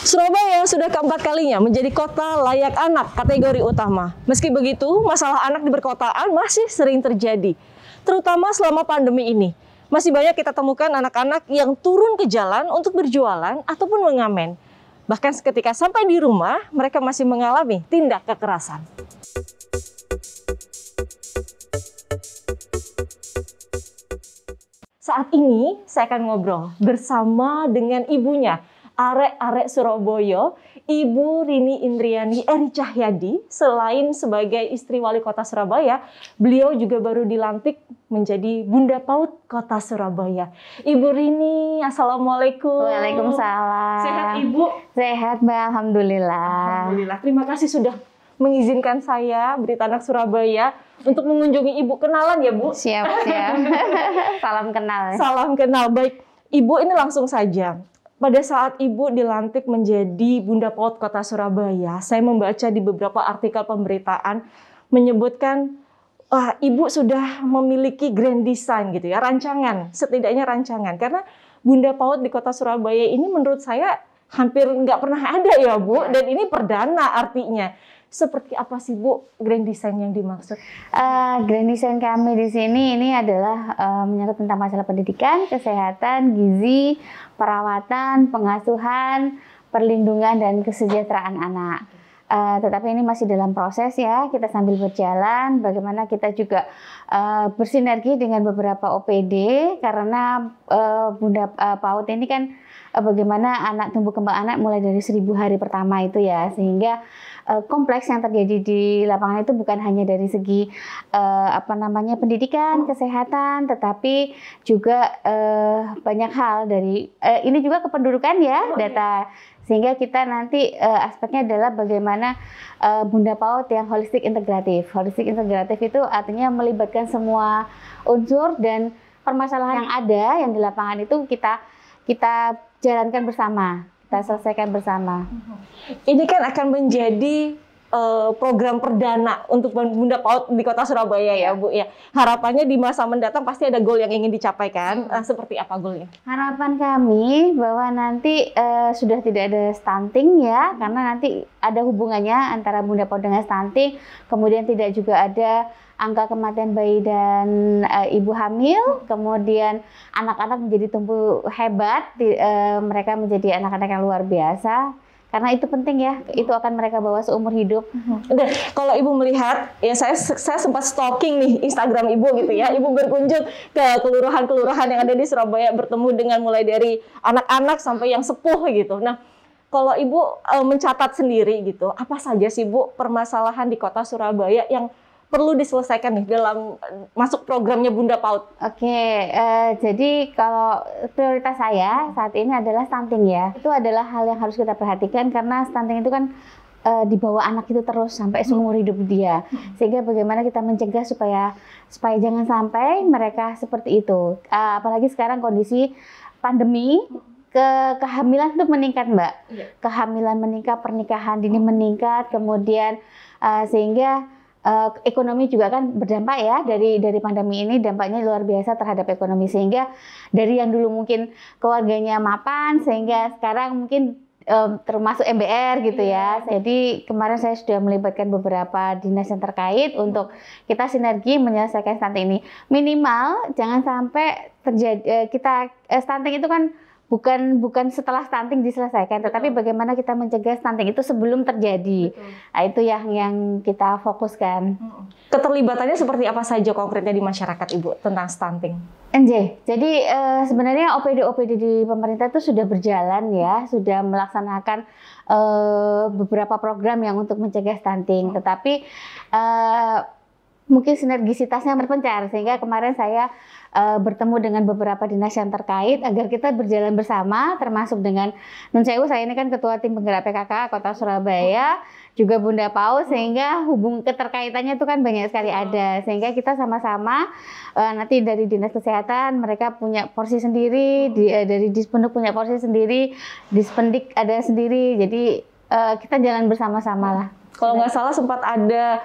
Surabaya sudah keempat kalinya menjadi kota layak anak kategori utama. Meski begitu, masalah anak di perkotaan masih sering terjadi, terutama selama pandemi ini. Masih banyak kita temukan anak-anak yang turun ke jalan untuk berjualan ataupun mengamen. Bahkan ketika sampai di rumah, mereka masih mengalami tindak kekerasan. Saat ini saya akan ngobrol bersama dengan ibunya, arek-arek Surabaya, Ibu Rini Indriani Eri Cahyadi. Selain sebagai istri wali kota Surabaya, beliau juga baru dilantik menjadi Bunda PAUD Kota Surabaya. Ibu Rini, Assalamualaikum. Waalaikumsalam. Sehat Ibu? Sehat Mbak, Alhamdulillah. Alhamdulillah, terima kasih sudah mengizinkan saya, Berita Anak Surabaya, untuk mengunjungi Ibu. Kenalan ya Bu? Siap. Salam kenal. Salam kenal. Baik, Ibu, ini langsung saja. Pada saat Ibu dilantik menjadi Bunda PAUD Kota Surabaya, saya membaca di beberapa artikel pemberitaan menyebutkan Ibu sudah memiliki grand design gitu ya, rancangan, setidaknya rancangan. Karena Bunda PAUD di Kota Surabaya ini menurut saya hampir nggak pernah ada ya Bu, dan ini perdana artinya. Seperti apa sih Bu grand design yang dimaksud? Grand design kami di sini ini adalah menyangkut tentang masalah pendidikan, kesehatan, gizi, perawatan, pengasuhan, perlindungan dan kesejahteraan anak. Tetapi ini masih dalam proses ya, kita sambil berjalan. Bagaimana kita juga bersinergi dengan beberapa OPD karena Bunda PAUD ini kan bagaimana anak tumbuh kembang anak mulai dari 1000 hari pertama itu ya, sehingga kompleks yang terjadi di lapangan itu bukan hanya dari segi pendidikan, kesehatan, tetapi juga banyak hal dari ini juga kependudukan ya, data. Sehingga kita nanti aspeknya adalah bagaimana Bunda PAUD yang holistik integratif. Holistik integratif itu artinya melibatkan semua unsur dan permasalahan yang ada yang di lapangan itu kita jalankan bersama, kita selesaikan bersama. Ini kan akan menjadi program perdana untuk Bunda PAUD di Kota Surabaya ya Bu ya. Harapannya di masa mendatang pasti ada goal yang ingin dicapai kan? Seperti apa goalnya? Harapan kami bahwa nanti sudah tidak ada stunting ya, karena nanti ada hubungannya antara Bunda PAUD dengan stunting. Kemudian tidak juga ada angka kematian bayi dan ibu hamil, kemudian anak-anak menjadi tumbuh hebat, mereka menjadi anak-anak yang luar biasa, karena itu penting ya, itu akan mereka bawa seumur hidup. Dan kalau Ibu melihat, ya saya sempat stalking nih Instagram Ibu gitu ya, Ibu berkunjung ke kelurahan-kelurahan yang ada di Surabaya, bertemu dengan mulai dari anak-anak sampai yang sepuh gitu. Nah, kalau Ibu mencatat sendiri gitu, apa saja sih Bu permasalahan di Kota Surabaya yang perlu diselesaikan nih dalam masuk programnya Bunda PAUD? Jadi kalau prioritas saya saat ini adalah stunting ya. Itu adalah hal yang harus kita perhatikan karena stunting itu kan dibawa anak itu terus sampai seumur hidup dia. Sehingga bagaimana kita mencegah supaya jangan sampai mereka seperti itu. Apalagi sekarang kondisi pandemi, kehamilan itu meningkat Mbak. Kehamilan meningkat, pernikahan dini meningkat, kemudian sehingga ekonomi juga kan berdampak ya dari pandemi ini, dampaknya luar biasa terhadap ekonomi, sehingga dari yang dulu mungkin keluarganya mapan sehingga sekarang mungkin termasuk MBR gitu ya. Jadi kemarin saya sudah melibatkan beberapa dinas yang terkait untuk kita sinergi menyelesaikan stunting ini. Minimal jangan sampai terjadi stunting itu kan bukan setelah stunting diselesaikan, tetapi bagaimana kita mencegah stunting itu sebelum terjadi. Nah, itu yang kita fokuskan. Keterlibatannya seperti apa saja konkretnya di masyarakat Ibu tentang stunting? Jadi sebenarnya OPD di pemerintah itu sudah berjalan ya, sudah melaksanakan beberapa program yang untuk mencegah stunting, tetapi mungkin sinergisitasnya berpencar, sehingga kemarin saya bertemu dengan beberapa dinas yang terkait agar kita berjalan bersama, termasuk dengan Nun Sewu, saya ini kan ketua tim penggerak PKK Kota Surabaya, juga Bunda PAUD, sehingga keterkaitannya itu kan banyak sekali ada, sehingga kita sama-sama nanti dari dinas kesehatan mereka punya porsi sendiri, dari Dispenduk punya porsi sendiri, Dispendik ada sendiri, jadi kita jalan bersama-sama lah. Kalau nggak salah sempat ada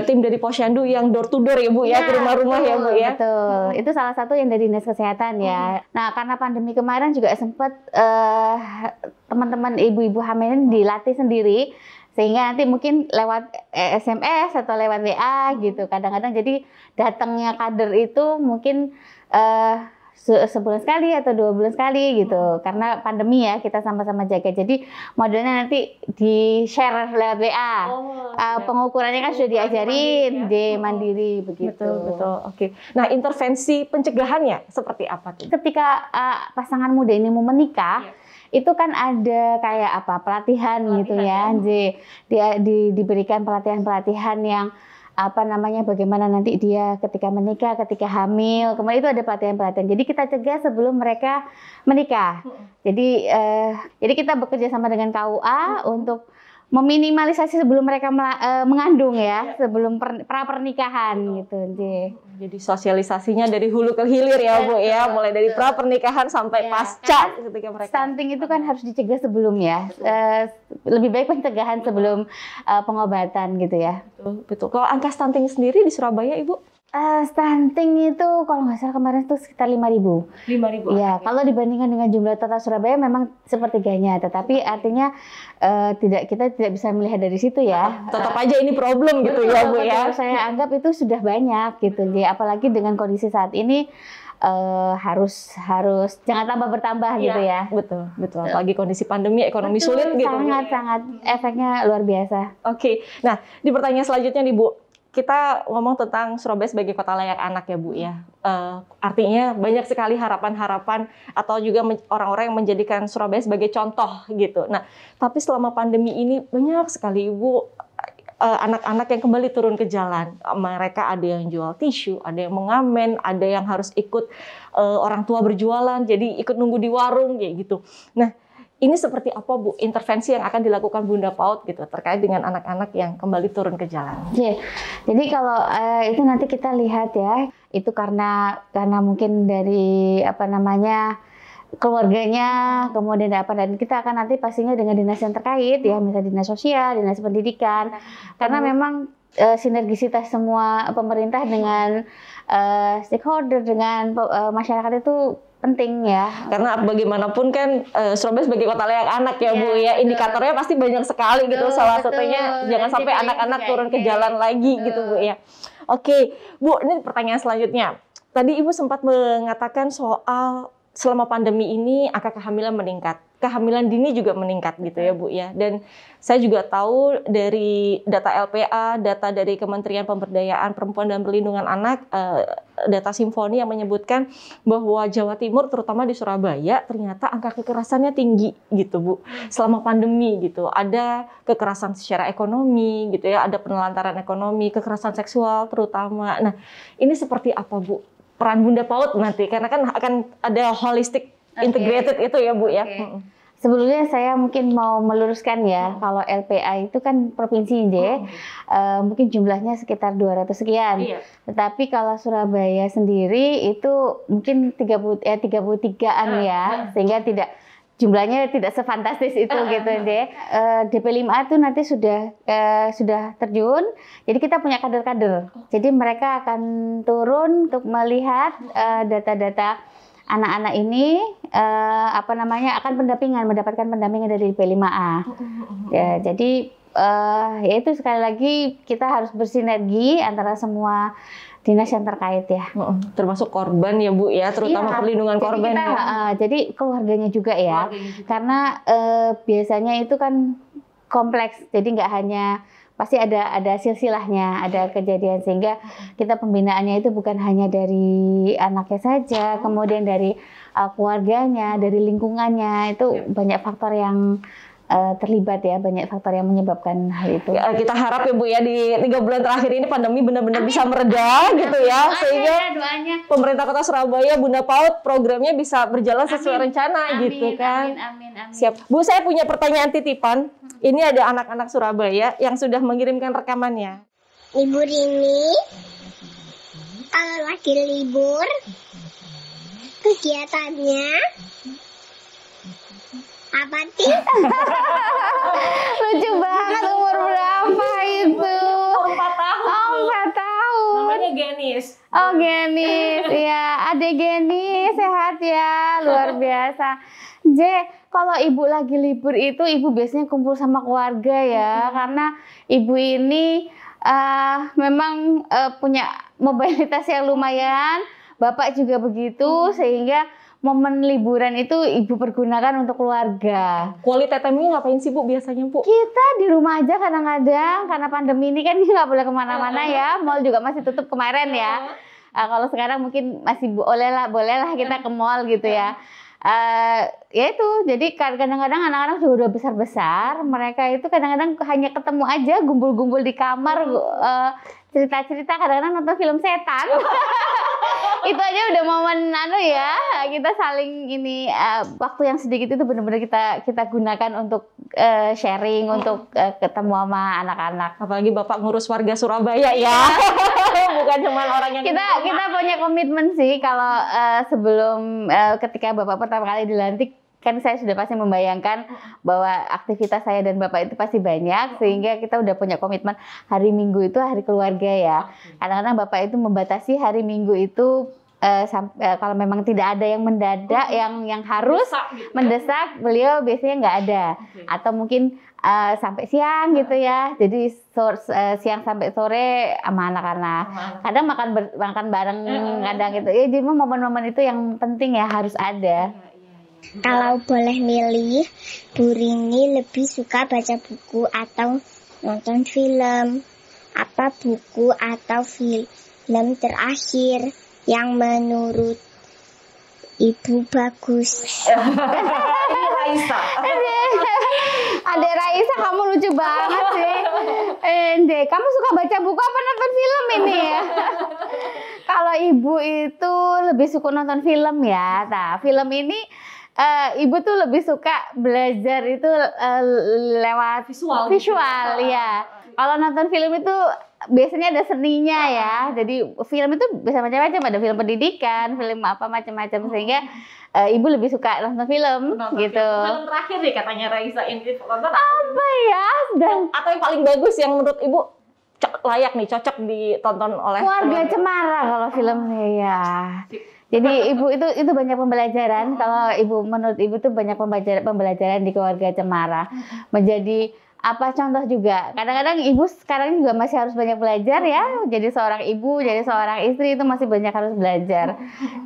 tim dari Posyandu yang door to door ya Bu ya, ke rumah-rumah ya Bu ya. Betul, itu salah satu yang dari Dinas Kesehatan ya. Nah karena pandemi kemarin juga sempat teman-teman ibu-ibu hamil ini dilatih sendiri, sehingga nanti mungkin lewat SMS atau lewat WA gitu. Kadang-kadang jadi datangnya kader itu mungkin sebulan sekali atau 2 bulan sekali gitu, karena pandemi ya, kita sama-sama jaga. Jadi modelnya nanti di share lewat WA. Pengukurannya kan sudah diajarin di mandiri begitu. Betul. Oke. Nah, intervensi pencegahannya seperti apa tuh? Ketika pasangan muda ini mau menikah, itu kan ada kayak apa pelatihan gitu ya. Dia diberikan pelatihan-pelatihan yang apa namanya, bagaimana nanti dia ketika menikah, ketika hamil, kemudian itu ada pelatihan-pelatihan. Jadi kita cegah sebelum mereka menikah. Jadi kita bekerja sama dengan KUA untuk meminimalisasi sebelum mereka mengandung ya, sebelum pra pernikahan gitu. Jadi sosialisasinya dari hulu ke hilir ya Bu ya, mulai dari pra pernikahan sampai pasca ketika mereka. Stunting itu kan harus dicegah sebelum ya. Lebih baik pencegahan sebelum pengobatan gitu ya. Betul. Kalau angka stunting sendiri di Surabaya Ibu? Stunting itu kalau nggak salah kemarin itu sekitar 5.000. 5.000. Ya, kalau dibandingkan dengan jumlah total Surabaya memang sepertiganya, tetapi artinya kita tidak bisa melihat dari situ ya. Tetap aja ini problem gitu ya Bu ya. Saya anggap itu sudah banyak gitu. Jadi apalagi dengan kondisi saat ini harus jangan tambah bertambah gitu ya. Betul. Apalagi kondisi pandemi, ekonomi sulit gitu. Sangat efeknya luar biasa. Oke. Nah, di pertanyaan selanjutnya nih Bu. Kita ngomong tentang Surabaya sebagai kota layak anak ya Bu ya. Artinya banyak sekali harapan-harapan atau juga orang-orang yang menjadikan Surabaya sebagai contoh gitu. Nah, tapi selama pandemi ini banyak sekali Ibu anak-anak yang kembali turun ke jalan. Mereka ada yang jual tisu, ada yang mengamen, ada yang harus ikut orang tua berjualan, jadi ikut nunggu di warung kayak gitu. Nah, ini seperti apa Bu intervensi yang akan dilakukan Bunda PAUD gitu terkait dengan anak-anak yang kembali turun ke jalan? Jadi kalau itu nanti kita lihat ya, itu karena mungkin dari apa namanya keluarganya, kemudian dan kita akan nanti pastinya dengan dinas yang terkait ya, misalnya dinas sosial, dinas pendidikan, karena memang sinergisitas semua pemerintah dengan stakeholder dengan masyarakat itu penting ya. Karena bagaimanapun kan Surabaya sebagai kota layak anak ya Bu ya, indikatornya pasti banyak sekali gitu. Salah satunya jangan sampai anak-anak turun ke jalan lagi gitu Bu ya. Oke Bu, ini pertanyaan selanjutnya. Tadi Ibu sempat mengatakan soal selama pandemi ini angka kehamilan meningkat. Kehamilan dini juga meningkat gitu ya Bu ya. Dan saya juga tahu dari data LPA, data dari Kementerian Pemberdayaan Perempuan dan Perlindungan Anak, data Simfoni yang menyebutkan bahwa Jawa Timur terutama di Surabaya ternyata angka kekerasannya tinggi gitu Bu. Selama pandemi gitu. Ada kekerasan secara ekonomi gitu ya, ada penelantaran ekonomi, kekerasan seksual terutama. Nah, ini seperti apa Bu peran Bunda PAUD nanti? Karena kan akan ada holistic integrated itu ya Bu ya. Sebelumnya saya mungkin mau meluruskan ya, kalau LPA itu kan provinsi mungkin jumlahnya sekitar 200 sekian. Tetapi kalau Surabaya sendiri itu mungkin 33-an ya, sehingga jumlahnya tidak sefantastis itu gitu deh. DP5A itu nanti sudah terjun. Jadi kita punya kader-kader. Jadi mereka akan turun untuk melihat data-data anak-anak ini akan mendapatkan pendampingan dari DP5A. Ya, jadi ya itu sekali lagi kita harus bersinergi antara semua dinas yang terkait ya. Termasuk korban ya Bu ya, terutama perlindungan korban. Jadi keluarganya juga ya. Karena biasanya itu kan kompleks. Jadi nggak hanya pasti ada silsilahnya, ada kejadian, sehingga kita pembinaannya itu bukan hanya dari anaknya saja, kemudian dari keluarganya, dari lingkungannya, itu banyak faktor yang terlibat ya, banyak faktor yang menyebabkan hal itu. Kita harap ya Bu ya di 3 bulan terakhir ini pandemi benar-benar bisa mereda gitu ya, sehingga pemerintah Kota Surabaya, Bunda PAUD programnya bisa berjalan sesuai rencana gitu kan. Amin. Siap. Bu, saya punya pertanyaan titipan. Ini ada anak-anak Surabaya yang sudah mengirimkan rekamannya. Libur ini, kalau lagi libur, kegiatannya apa sih? Lucu banget, umur berapa? biasa. J, kalau ibu lagi libur itu ibu biasanya kumpul sama keluarga ya, karena ibu ini memang punya mobilitas yang lumayan, bapak juga begitu, sehingga momen liburan itu ibu pergunakan untuk keluarga. Quality time-nya ngapain sih Bu biasanya Bu? Kita di rumah aja kadang-kadang, karena pandemi ini kan nggak boleh kemana-mana ya, mall juga masih tutup kemarin ya. Kalau sekarang mungkin masih boleh lah kita ke mall gitu ya. Ya itu, jadi kadang-kadang anak-anak juga udah besar-besar, mereka itu kadang-kadang hanya ketemu aja, gumpul-gumpul di kamar, cerita-cerita, kadang-kadang nonton film setan. Itu aja udah momen ya, kita saling ini, waktu yang sedikit itu benar-benar kita gunakan untuk sharing, untuk ketemu sama anak-anak. Apalagi Bapak ngurus warga Surabaya ya. Bukan cuma orang yang kita punya komitmen sih kalau sebelum ketika Bapak pertama kali dilantik, kan saya sudah pasti membayangkan bahwa aktivitas saya dan Bapak itu pasti banyak, sehingga kita udah punya komitmen hari Minggu itu hari keluarga ya. Kadang-kadang Bapak itu membatasi hari Minggu itu kalau memang tidak ada yang mendadak, yang harus mendesak, beliau biasanya nggak ada. Atau mungkin sampai siang gitu ya. Jadi siang sampai sore sama anak-anak. Kadang makan bareng, kadang gitu. Ya, jadi momen-momen itu yang penting ya, harus ada. Kalau boleh milih, Bu Rini lebih suka baca buku atau nonton film? Apa buku atau film terakhir yang menurut Ibu bagus? Ini Raisa. Adek Raisa, kamu lucu banget sih. Kamu suka baca buku apa nonton film ini ya? Kalau ibu itu lebih suka nonton film ya. Nah, film ini ibu tuh lebih suka belajar itu lewat visual ya. Kalau nonton film itu biasanya ada seninya ya. Jadi film itu bisa macam-macam, ada film pendidikan, film apa macam-macam, sehingga ibu lebih suka nonton film gitu. Film terakhir nih katanya Raisa ini nonton Apa ya? atau yang paling bagus yang menurut Ibu layak nih, cocok ditonton oleh Keluarga Cemara kalau filmnya ya. Jadi ibu itu banyak pembelajaran. Kalau ibu, menurut ibu tuh banyak pembelajaran di Keluarga Cemara. Menjadi apa contoh juga. Kadang-kadang ibu sekarang juga masih harus banyak belajar ya. Jadi seorang ibu, jadi seorang istri itu masih banyak harus belajar.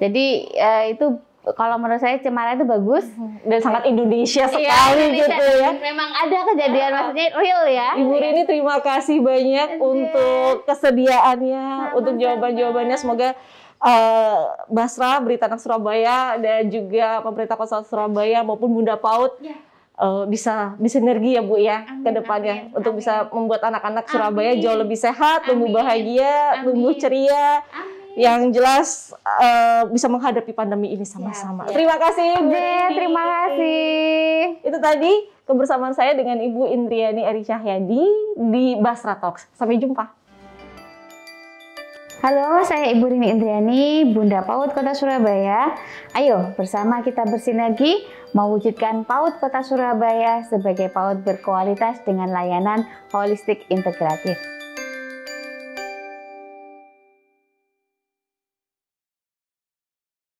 Jadi itu kalau menurut saya Cemara itu bagus dan sangat Indonesia sekali gitu ya. Memang ada kejadian, maksudnya real ya. Ibu Rini terima kasih banyak untuk kesediaannya, untuk jawaban-jawabannya. Semoga Basra, Berita Anak Surabaya, dan juga pemerintah Kota Surabaya maupun Bunda PAUD bisa bersinergi ya Bu ya ke depannya untuk bisa membuat anak-anak Surabaya jauh lebih sehat, tumbuh bahagia, tumbuh ceria. Yang jelas bisa menghadapi pandemi ini sama-sama. Terima kasih Bu Rini. Terima kasih. Itu tadi kebersamaan saya dengan Ibu Indriani Eri Cahyadi di Basra Talks. Sampai jumpa. Halo, saya Ibu Rini Indriani, Bunda PAUD Kota Surabaya. Ayo bersama kita bersinergi mewujudkan PAUD Kota Surabaya sebagai PAUD berkualitas dengan layanan holistik integratif.